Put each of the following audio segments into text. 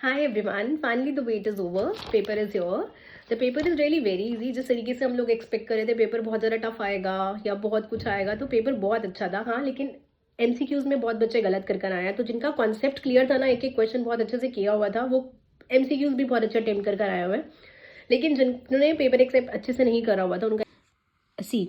Hi everyone, finally the wait is over. Paper is here. The paper is really very easy. जिस तरीके से हम लोग expect कर रहे थे पेपर बहुत ज़्यादा टफ आएगा या बहुत कुछ आएगा, तो पेपर बहुत अच्छा था. हाँ, लेकिन MCQs में बहुत बच्चे गलत कर आए हैं. तो जिनका कॉन्सेप्ट क्लियर था ना, एक एक क्वेश्चन बहुत अच्छे से किया हुआ था, वो MCQs भी बहुत अच्छे अटेम्प्ट कर आए हुए हैं. लेकिन जिन्होंने पेपर एक्सेप्ट अच्छे से नहीं करा हुआ था उनका see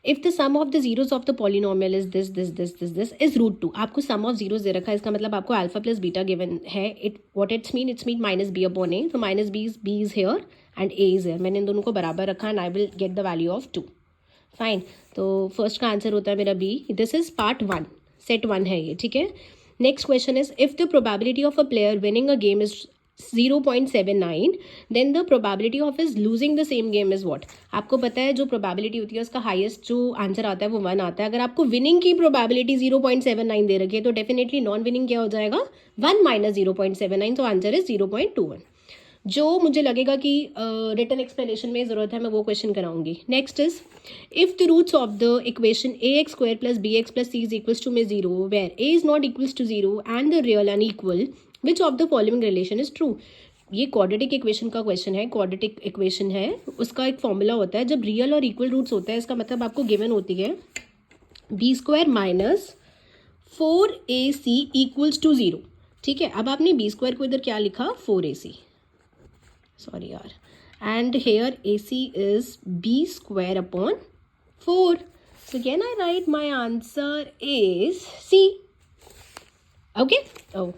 if the sum of the zeros of the polynomial is this is root two. आपको सम ऑफ जीरोज दे रखा है, इसका मतलब आपको अल्फा प्लस बीटा गिवन है. It's mean minus B upon A. तो minus B is here and A is here. मैंने इन दोनों को बराबर रखा and I will get the value of 2. Fine. तो फर्स्ट का आंसर होता है मेरा B. This is part 1, set 1 है ये. ठीक है. Next question is if the probability of a player winning a game is 0.79 then the probability of is losing the same game is what. आपको पता है जो प्रोबेबिलिटी होती है उसका हाईएस्ट जो आंसर आता है वो 1 आता है. अगर आपको विनिंग की प्रोबेबिलिटी 0.79 दे रखी है तो डेफिनेटली नॉन विनिंग क्या हो जाएगा, 1 माइनस 0.79. तो आंसर इज 0.21. जो मुझे लगेगा कि रिटन एक्सप्लेनेशन में ज़रूरत है मैं वो क्वेश्चन कराऊंगी. Next is if the roots of the equation ax² plus bx plus c is equals to में 0 where a is not equals to 0 and the real unequal which of the following relation is true. ये quadratic equation का question है. Quadratic equation है, उसका एक formula होता है. जब रियल और इक्वल रूट्स होता है इसका मतलब आपको गिवन होती है b² minus 4ac equals to 0. ठीक है. अब आपने b² को इधर क्या लिखा, 4ac. सॉरी यार. And here ac is b² upon 4. So can I write my answer is C? Okay. Oh.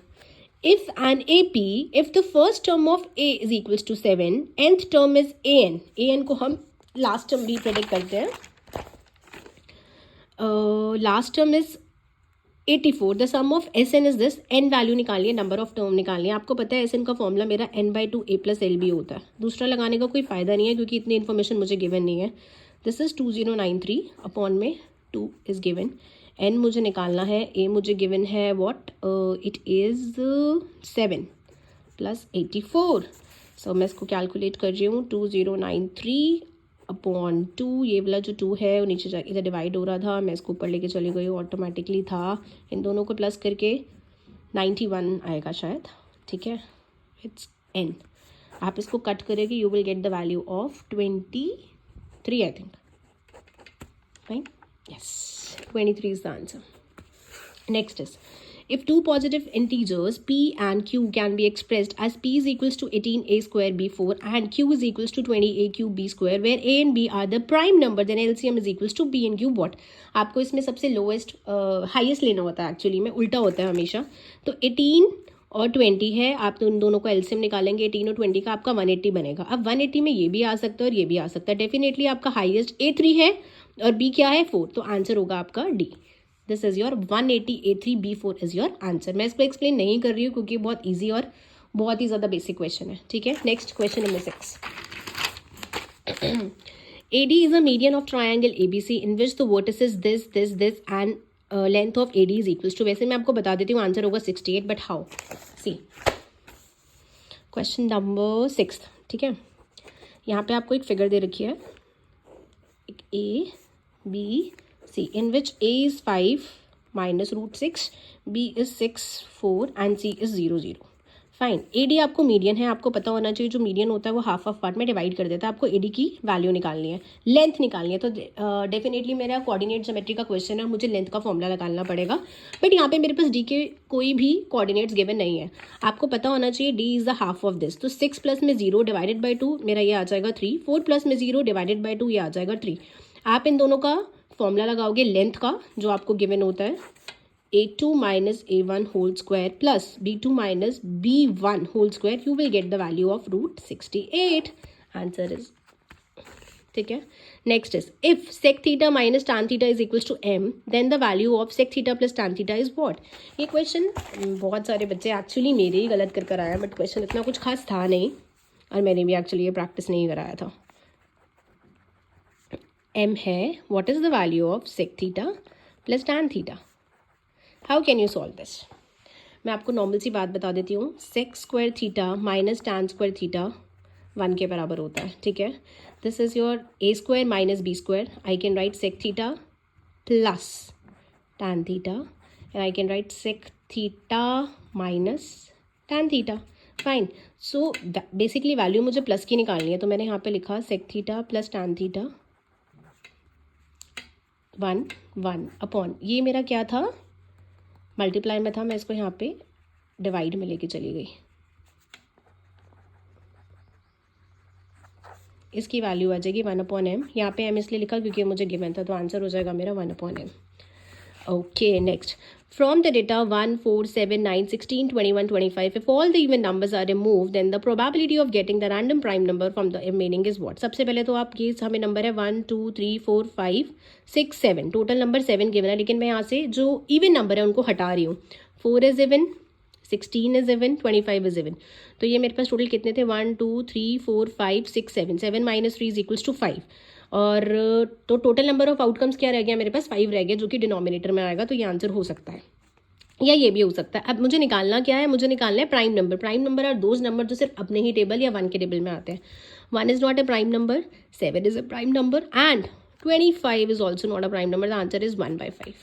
If an AP, if the first term of A is equals to 7, nth term is an. an को हम last term भी predict करते हैं. Last term is 84. The sum of Sn is this. n value निकालिए, number of term निकालिए. आपको पता है Sn का फॉर्मूला मेरा n/2 a plus L B होता है. दूसरा लगाने का कोई फ़ायदा नहीं है क्योंकि इतनी इन्फॉर्मेशन मुझे गिवन नहीं है. दिस इज 2093 अपॉन में 2 इज गिवन. n मुझे निकालना है, a मुझे गिवन है व्हाट, इट इज़ 7 प्लस 84. सो मैं इसको कैलकुलेट कर रही हूँ. 2093 अपॉन 2. ये वाला जो 2 है वो नीचे जाके इधर डिवाइड हो रहा था, मैं इसको ऊपर लेके चली गई, ऑटोमेटिकली था. इन दोनों को प्लस करके 91 आएगा शायद. ठीक है. It's n. आप इसको कट करेंगे you will get the value of 23 I think. Fine. Yes, 23 is the answer. Next is, if two positive integers p and q can be expressed as p is equals to 18a square b4 and q is equals to 20a cube b square where a and b are the prime number, then LCM is equals to p and q what. आपको इसमें सबसे lowest highest लेना होता है. Actually में उल्टा होता है हमेशा. तो 18 और 20 है, आप तो उन दोनों को एलसीएम निकालेंगे. 18 और 20 का आपका 180 बनेगा. अब 180 में ये भी आ सकता है और ये भी आ सकता है. डेफिनेटली आपका हाईएस्ट A3 है और B क्या है, 4. तो आंसर होगा आपका D. This is your 180 A3 B4 is your answer. मैं इसको एक्सप्लेन नहीं कर रही हूँ क्योंकि बहुत ईजी और बहुत ही ज़्यादा बेसिक क्वेश्चन है. ठीक है. Next question number 6. AD is a median of triangle ABC in which the vertices this and length of AD is equals to. वैसे मैं आपको बता देती हूँ आंसर होगा 68, but how. See question number 6. ठीक है. यहाँ पे आपको एक फिगर दे रखी है, एक ABC in which A is 5 minus root 6, B is 6 4 and C is 0 0. Fine. AD आपको मीडियन है, आपको पता होना चाहिए जो मीडियन होता है वो हाफ ऑफ पार्ट में डिवाइड कर देता है. आपको AD की वैल्यू निकालनी है, लेंथ निकालनी है. तो डेफिनेटली मेरा कोऑर्डिनेट ज्योमेट्री का क्वेश्चन है, मुझे लेंथ का फॉर्मूला निकालना पड़ेगा. बट यहाँ पे मेरे पास D के कोई भी कोऑर्डिनेट्स गिवन नहीं है. आपको पता होना चाहिए D is the half of this. तो 6 प्लस में 0 डिवाइडेड बाई 2 मेरा ये आ जाएगा 3. 4 प्लस में 0 डिवाइडेड बाई 2 ये आ जाएगा 3. आप इन दोनों का फॉर्मूला लगाओगे लेंथ का जो आपको गिवन होता है, a2 minus a1 whole square plus b2 minus b1 whole square, you will get the value of root 68. Answer is. ठीक है. Next is, if sec theta minus tan theta is equals to m, then the value of sec theta plus tan theta is what. ये question बहुत सारे बच्चे actually मेरे ही गलत कर आया, बट क्वेश्चन इतना कुछ खास था नहीं और मैंने भी एक्चुअली ये प्रैक्टिस नहीं कराया था. m है, what is the value of sec theta plus tan theta. How can you solve this. मैं आपको नॉर्मल सी बात बता देती हूँ. Sec square theta minus tan square theta 1 के बराबर होता है. ठीक है. This is your a² minus b². I can write sec theta plus tan theta and I can write sec theta minus tan theta. Fine. So basically value मुझे plus की निकालनी है, तो मैंने यहाँ पे लिखा sec theta plus tan theta 1 upon, ये मेरा क्या था, मल्टीप्लाई में था, मैं इसको यहाँ पे डिवाइड में लेके चली गई. इसकी वैल्यू आ जाएगी 1/m. यहाँ पे m इसलिए लिखा क्योंकि मुझे गिवन था, तो आंसर हो जाएगा मेरा 1/m. Okay, next. From the data 1, 4, 7, 9, 16, 21, 25, if all the even numbers are removed, then the probability of getting the random prime number from the remaining is what? सबसे पहले तो आप ये हमें नंबर है 1, 2, 3, 4, 5, 6, 7, टोटल नंबर 7 गिवन है, लेकिन मैं यहाँ से जो इवन नंबर है उनको हटा रही हूँ. 4 is even, 16 is even, 25 is even. तो ये मेरे पास टोटल कितने थे, 1, 2, 3, 4, 5, 6, 7. 7 माइनस 3 इज इक्वल्स टू 5. और तो टोटल नंबर ऑफ आउटकम्स क्या रह गया मेरे पास, 5 रह गया, जो कि डिनोमिनेटर में आएगा. तो ये आंसर हो सकता है, या ये भी हो सकता है. अब मुझे निकालना क्या है, मुझे निकालना है prime number. Prime number are those number जो सिर्फ अपने ही टेबल या 1 के टेबल में आते हैं. 1 is not a prime number, 7 is a prime number, and 25 is also not a prime number. The answer is 1/5,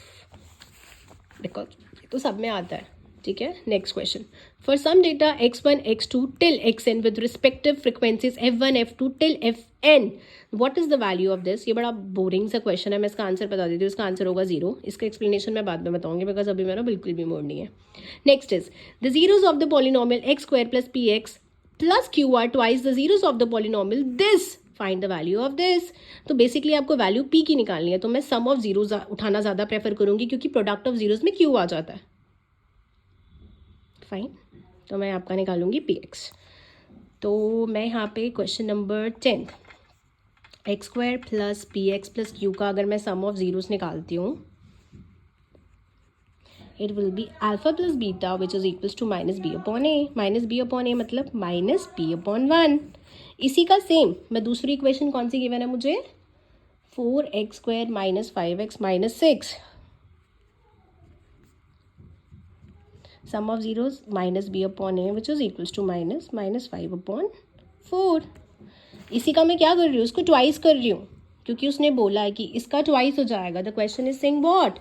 because तो सब में आता है. ठीक है, next question. For some data x1, x2 till xn with respective frequencies f1, f2 till fn, what is the value of this. ये बड़ा boring सा क्वेश्चन है, मैं इसका आंसर बता देती हूँ. इसका आंसर होगा 0. इसका एक्सप्लेनेशन मैं बाद में बताऊंगी, बिकॉज अभी मेरा बिल्कुल भी मूड नहीं है. Next is the zeros of the polynomial x² plus px plus QR twice the zeros of the polynomial this, find the value of this. तो बेसिकली आपको वैल्यू p की निकालनी है, तो मैं सम ऑफ जीरोज उठाना ज़्यादा प्रेफर करूंगी, क्योंकि प्रोडक्ट ऑफ जीरोज में q आ जाता है. फाइन, तो मैं आपका निकालूंगी px. तो मैं यहाँ पे question number 10, x² plus px plus q का अगर मैं सम ऑफ जीरोस निकालती हूँ, it will be alpha plus beta which is equals to minus b upon a. Minus b upon a मतलब माइनस p अपॉन 1. इसी का same मैं दूसरी इक्वेशन कौन सी गिवन है मुझे, 4x² minus 5x minus 6, sum of zeros minus b upon a which is equals to minus 5 upon 4. इसी का मैं क्या कर रही हूँ, उसको ट्वाइस कर रही हूँ, क्योंकि उसने बोला है कि इसका ट्वाइस हो जाएगा. The question is saying what,